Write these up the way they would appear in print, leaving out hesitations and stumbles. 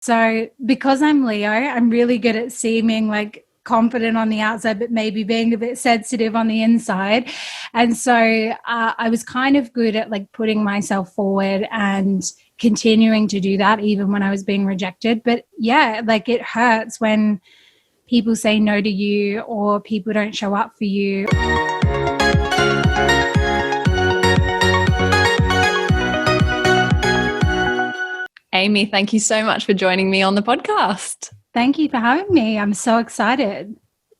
So because I'm Leo, I'm really good at seeming like confident on the outside, but maybe being a bit sensitive on the inside. And so I was kind of good at like putting myself forward and continuing to do that even when I was being rejected. But yeah, like it hurts when people say no to you or people don't show up for you. Amy, thank you so much for joining me on the podcast. Thank you for having me. I'm so excited.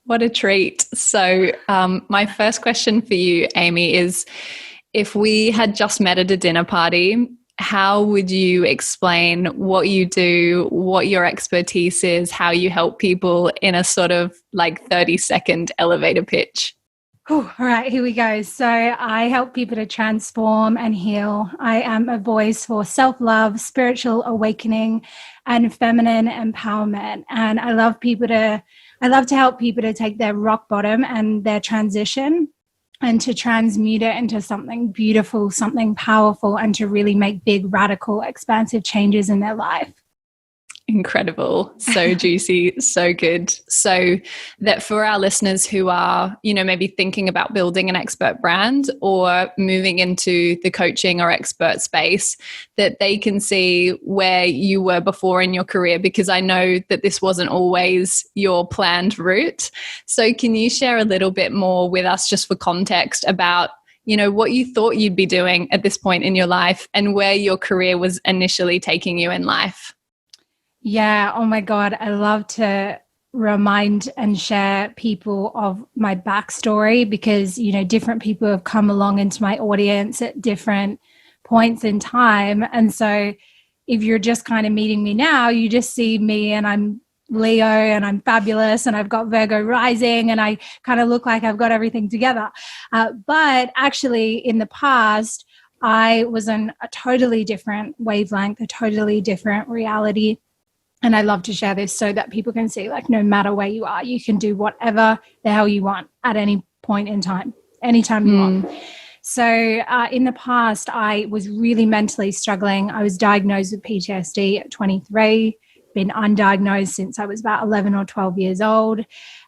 What a treat. So my first question for you, Amy, is if we had just met at a dinner party, how would you explain what you do, what your expertise is, how you help people in a sort of like 30-second elevator pitch? All right, here we go. So I help people to transform and heal. I am a voice for self-love, spiritual awakening, and feminine empowerment. And I love to help people to take their rock bottom and their transition and to transmute it into something beautiful, something powerful, and to really make big, radical, expansive changes in their life. Incredible. So juicy, so good. So that for our listeners who are, maybe thinking about building an expert brand or moving into the coaching or expert space, that they can see where you were before in your career, because I know that this wasn't always your planned route. So can you share a little bit more with us just for context about what you thought you'd be doing at this point in your life and where your career was initially taking you in life? Yeah. Oh my God. I love to remind and share people of my backstory because, different people have come along into my audience at different points in time. And so if you're just kind of meeting me now, you just see me and I'm Leo and I'm fabulous and I've got Virgo rising and I kind of look like I've got everything together. But actually in the past, I was on a totally different wavelength, a totally different reality. And I love to share this so that people can see, like, no matter where you are, you can do whatever the hell you want at any point in time, anytime you want. So in the past, I was really mentally struggling. I was diagnosed with PTSD at 23, been undiagnosed since I was about 11 or 12 years old,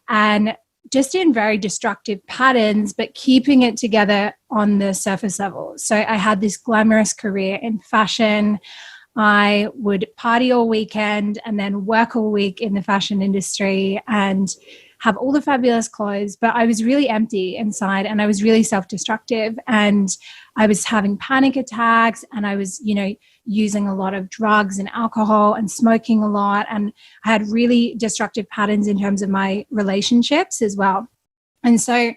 and just in very destructive patterns, but keeping it together on the surface level. So I had this glamorous career in fashion. I would party all weekend and then work all week in the fashion industry and have all the fabulous clothes, but I was really empty inside and I was really self-destructive and I was having panic attacks and I was, using a lot of drugs and alcohol and smoking a lot. And I had really destructive patterns in terms of my relationships as well. And so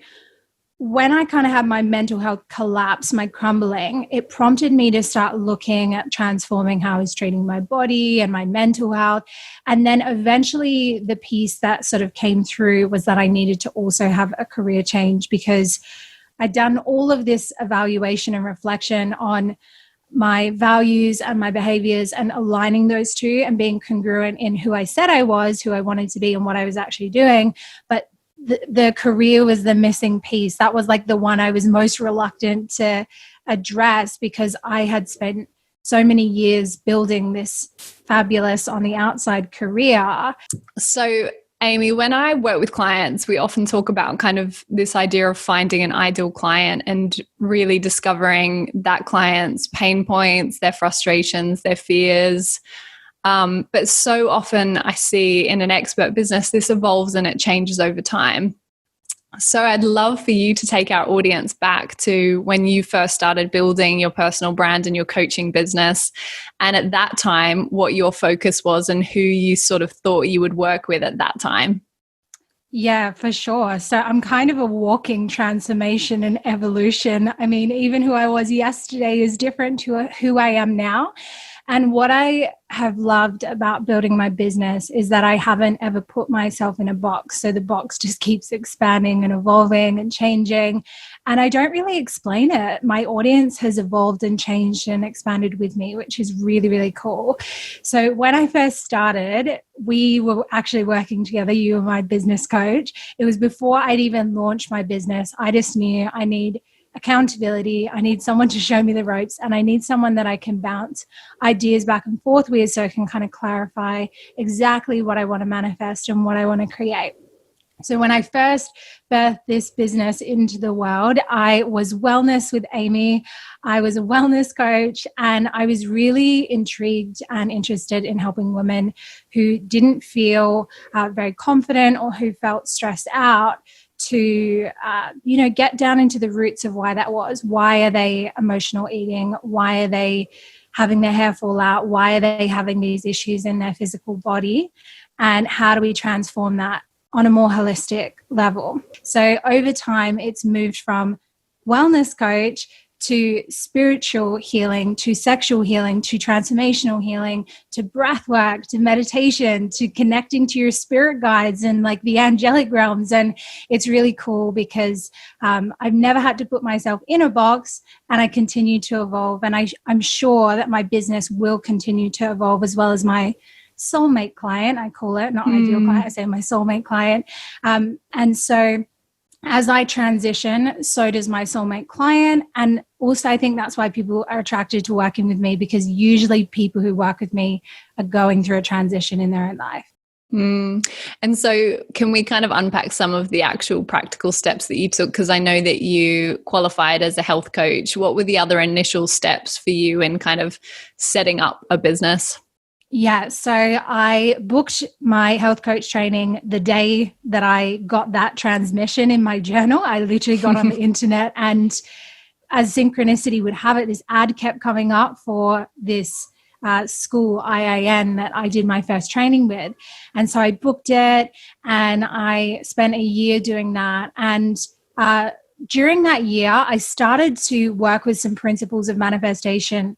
when I kind of had my mental health collapse, my crumbling, it prompted me to start looking at transforming how I was treating my body and my mental health. And then eventually the piece that sort of came through was that I needed to also have a career change because I'd done all of this evaluation and reflection on my values and my behaviors and aligning those two and being congruent in who I said I was, who I wanted to be, and what I was actually doing. But the career was the missing piece. That was like the one I was most reluctant to address because I had spent so many years building this fabulous on the outside career. So, Amy, when I work with clients, we often talk about kind of this idea of finding an ideal client and really discovering that client's pain points, their frustrations, their fears. But so often I see in an expert business, this evolves and it changes over time. So I'd love for you to take our audience back to when you first started building your personal brand and your coaching business. And at that time, what your focus was and who you sort of thought you would work with at that time. Yeah, for sure. So I'm kind of a walking transformation and evolution. I mean, even who I was yesterday is different to who I am now. And what I have loved about building my business is that I haven't ever put myself in a box. So the box just keeps expanding and evolving and changing. And I don't really explain it. My audience has evolved and changed and expanded with me, which is really, really cool. So when I first started, we were actually working together, you were my business coach. It was before I'd even launched my business. I just knew I need accountability. I need someone to show me the ropes, and I need someone that I can bounce ideas back and forth with so I can kind of clarify exactly what I want to manifest and what I want to create. So when I first birthed this business into the world, I was wellness with Amy. I was a wellness coach, and I was really intrigued and interested in helping women who didn't feel very confident or who felt stressed out to, get down into the roots of why that was. Why are they emotional eating? Why are they having their hair fall out? Why are they having these issues in their physical body? And how do we transform that on a more holistic level? So over time, it's moved from wellness coach to spiritual healing, to sexual healing, to transformational healing, to breath work, to meditation, to connecting to your spirit guides and like the angelic realms. And it's really cool because I've never had to put myself in a box, and I continue to evolve. And I'm sure that my business will continue to evolve, as well as my soulmate client, I call it, not ideal client, I say my soulmate client. And so as I transition, so does my soulmate client. And also I think that's why people are attracted to working with me, because usually people who work with me are going through a transition in their own life. And so can we kind of unpack some of the actual practical steps that you took? Because I know that you qualified as a health coach. What were the other initial steps for you in kind of setting up a business? Yeah, so I booked my health coach training the day that I got that transmission in my journal. I literally got on the internet, and as synchronicity would have it, this ad kept coming up for this school, IIN, that I did my first training with. And so I booked it, and I spent a year doing that. And during that year, I started to work with some principles of manifestation.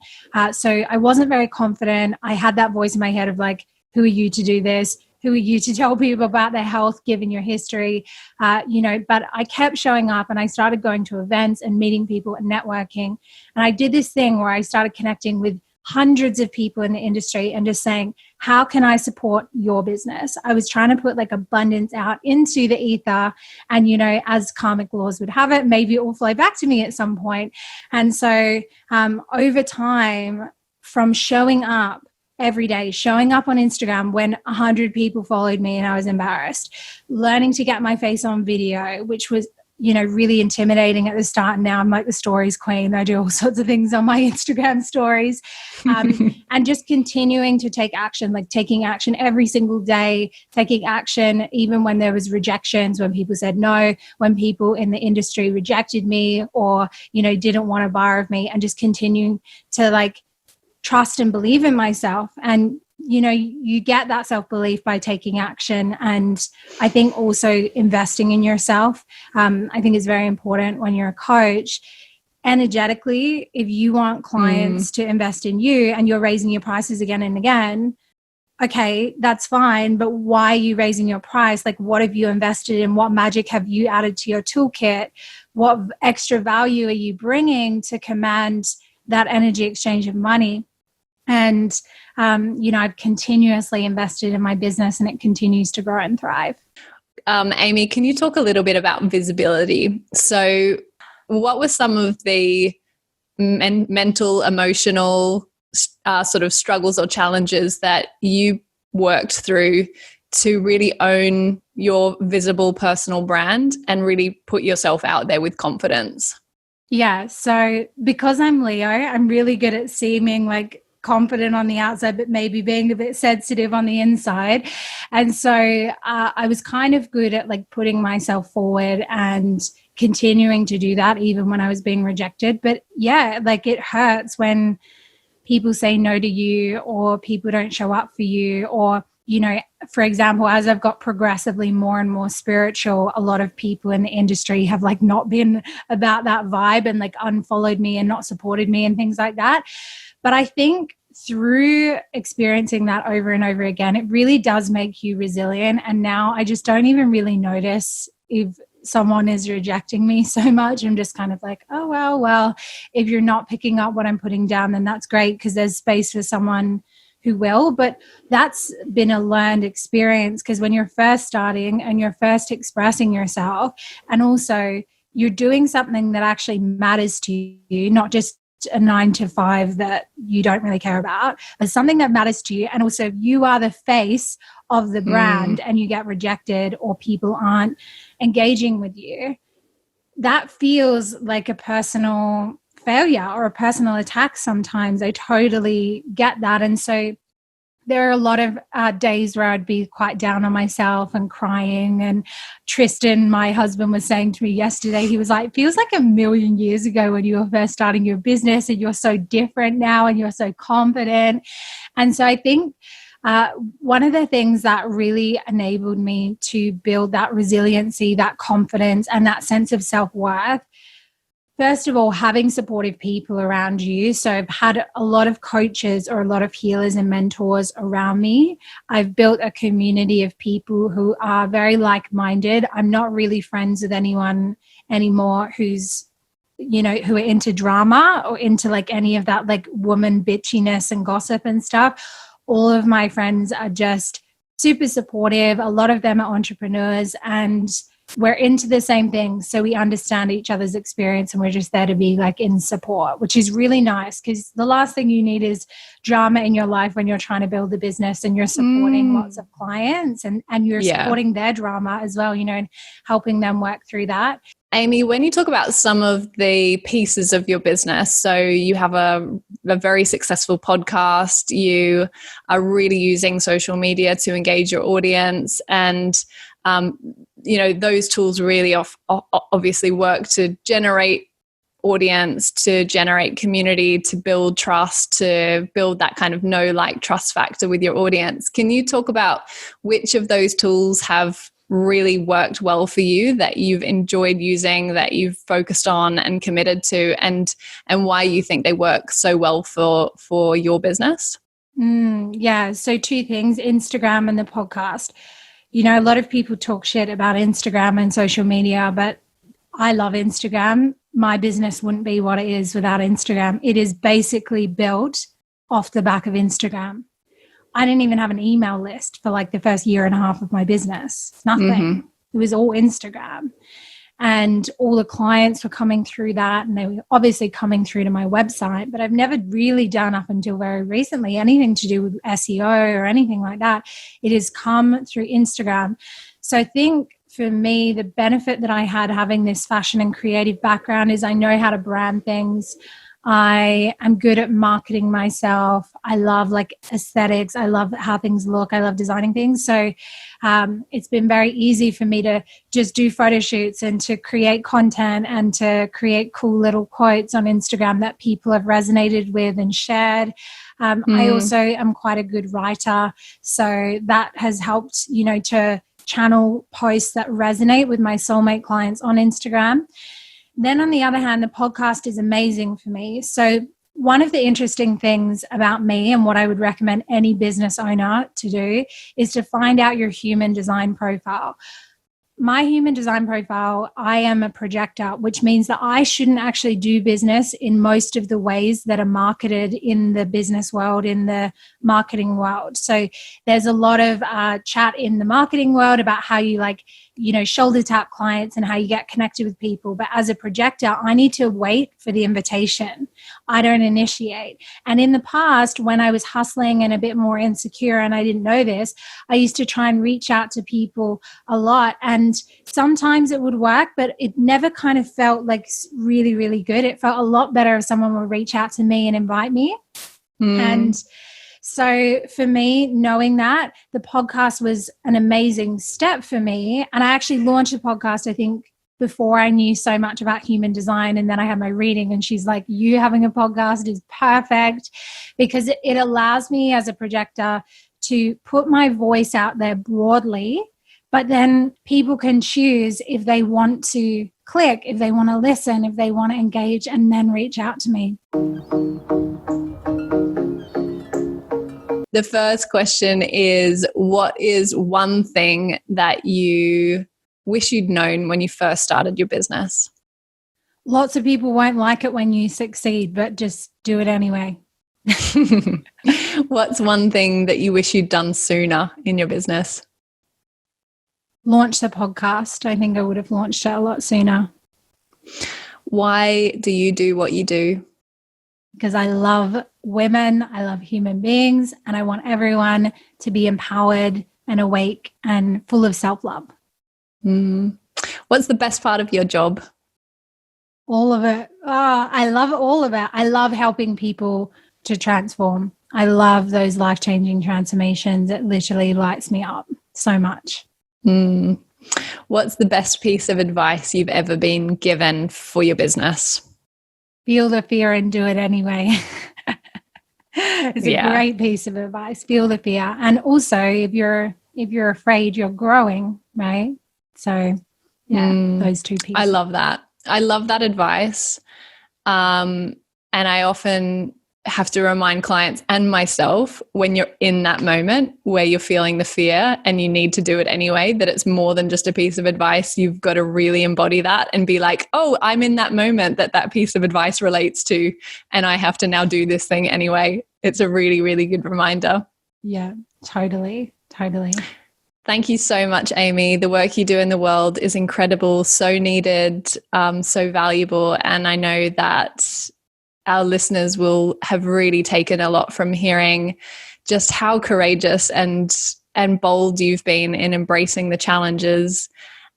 So I wasn't very confident. I had that voice in my head of like, who are you to do this? Who are you to tell people about their health, given your history? But I kept showing up, and I started going to events and meeting people and networking. And I did this thing where I started connecting with hundreds of people in the industry and just saying, how can I support your business? I was trying to put like abundance out into the ether. And, as karmic laws would have it, maybe it will flow back to me at some point. And so over time, from showing up every day, showing up on Instagram when 100 people followed me and I was embarrassed, learning to get my face on video, which was really intimidating at the start. And now I'm like the stories queen. I do all sorts of things on my Instagram stories, and just continuing to take action, like taking action every single day, taking action even when there was rejections, when people said no, when people in the industry rejected me or, didn't want to buy of me, and just continuing to like trust and believe in myself. And you get that self-belief by taking action. And I think also investing in yourself, I think is very important when you're a coach. Energetically, if you want clients to invest in you and you're raising your prices again and again, okay, that's fine. But why are you raising your price? Like, what have you invested in? What magic have you added to your toolkit? What extra value are you bringing to command that energy exchange of money? And, I've continuously invested in my business, and it continues to grow and thrive. Amy, can you talk a little bit about visibility? So what were some of the mental, emotional sort of struggles or challenges that you worked through to really own your visible personal brand and really put yourself out there with confidence? Yeah. So because I'm Leo, I'm really good at seeming like confident on the outside, but maybe being a bit sensitive on the inside. And so I was kind of good at like putting myself forward and continuing to do that even when I was being rejected. But yeah, like it hurts when people say no to you, or people don't show up for you, or, for example, as I've got progressively more and more spiritual, a lot of people in the industry have like not been about that vibe and like unfollowed me and not supported me and things like that. But I think through experiencing that over and over again, it really does make you resilient. And now I just don't even really notice if someone is rejecting me so much. I'm just kind of like, oh, well, if you're not picking up what I'm putting down, then that's great, because there's space for someone who will. But that's been a learned experience, because when you're first starting and you're first expressing yourself, and also you're doing something that actually matters to you, not just a 9 to 5 that you don't really care about, but something that matters to you. And also you are the face of the brand and you get rejected or people aren't engaging with you, that feels like a personal failure or a personal attack sometimes. I totally get that. And so there are a lot of days where I'd be quite down on myself and crying. And Tristan, my husband, was saying to me yesterday, he was like, it feels like a million years ago when you were first starting your business, and you're so different now and you're so confident. And so I think one of the things that really enabled me to build that resiliency, that confidence, and that sense of self-worth, first of all, having supportive people around you. So I've had a lot of coaches or a lot of healers and mentors around me. I've built a community of people who are very like-minded. I'm not really friends with anyone anymore who's, who are into drama or into like any of that like woman bitchiness and gossip and stuff. All of my friends are just super supportive. A lot of them are entrepreneurs, and we're into the same thing. So we understand each other's experience, and we're just there to be like in support, which is really nice, because the last thing you need is drama in your life when you're trying to build a business and you're supporting lots of clients and you're supporting their drama as well, and helping them work through that. Amy, when you talk about some of the pieces of your business, so you have a very successful podcast, you are really using social media to engage your audience, and those tools really obviously work to generate audience, to generate community, to build trust, to build that kind of trust factor with your audience. Can you talk about which of those tools have really worked well for you, that you've enjoyed using, that you've focused on and committed to, and why you think they work so well for your business? So 2 things, Instagram and the podcast. A lot of people talk shit about Instagram and social media, but I love Instagram. My business wouldn't be what it is without Instagram. It is basically built off the back of Instagram. I didn't even have an email list for like the first year and a half of my business. Nothing. It was all Instagram. And all the clients were coming through that, and they were obviously coming through to my website, but I've never really done, up until very recently, anything to do with SEO or anything like that. It has come through Instagram. So I think for me, the benefit that I had having this fashion and creative background is I know how to brand things. I am good at marketing myself. I love like aesthetics. I love how things look. I love designing things. So it's been very easy for me to just do photo shoots and to create content and to create cool little quotes on Instagram that people have resonated with and shared. I also am quite a good writer. So that has helped, to channel posts that resonate with my soulmate clients on Instagram. Then on the other hand, the podcast is amazing for me. So one of the interesting things about me, and what I would recommend any business owner to do, is to find out your human design profile. My human design profile, I am a projector, which means that I shouldn't actually do business in most of the ways that are marketed in the business world, in the marketing world. So there's a lot of chat in the marketing world about how you shoulder tap clients and how you get connected with people. But as a projector, I need to wait for the invitation. I don't initiate. And in the past, when I was hustling and a bit more insecure and I didn't know this, I used to try and reach out to people a lot. And sometimes it would work, but it never kind of felt like really, really good. It felt a lot better if someone would reach out to me and invite me. And so for me, knowing that, the podcast was an amazing step for me. And I actually launched the podcast, I think, before I knew so much about human design. And then I had my reading, and she's like, you having a podcast is perfect, because it allows me as a projector to put my voice out there broadly, but then people can choose if they want to click, if they want to listen, if they want to engage, and then reach out to me. The first question is, what is one thing that you wish you'd known when you first started your business? Lots of people won't like it when you succeed, but just do it anyway. What's one thing that you wish you'd done sooner in your business? Launch the podcast. I think I would have launched it a lot sooner. Why do you do what you do? Because I love women, I love human beings, and I want everyone to be empowered and awake and full of self-love. What's the best part of your job? All of it. Oh, I love all of it. I love helping people to transform. I love those life-changing transformations. It literally lights me up so much. What's the best piece of advice you've ever been given for your business? Feel the fear and do it anyway. It's a great piece of advice. Feel the fear. And also if you're afraid, you're growing, right? So those two pieces. I love that. I love that advice. And I often have to remind clients and myself, when you're in that moment where you're feeling the fear and you need to do it anyway, that it's more than just a piece of advice. You've got to really embody that and be like, oh, I'm in that moment that piece of advice relates to, and I have to now do this thing anyway. It's a really, really good reminder. Yeah, totally. Thank you so much, Amy. The work you do in the world is incredible, so needed, so valuable. And I know that our listeners will have really taken a lot from hearing just how courageous and bold you've been in embracing the challenges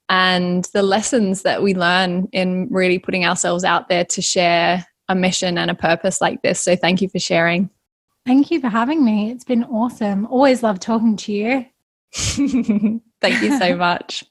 and the lessons that we learn in really putting ourselves out there to share a mission and a purpose like this. So thank you for sharing. Thank you for having me. It's been awesome. Always love talking to you. Thank you so much.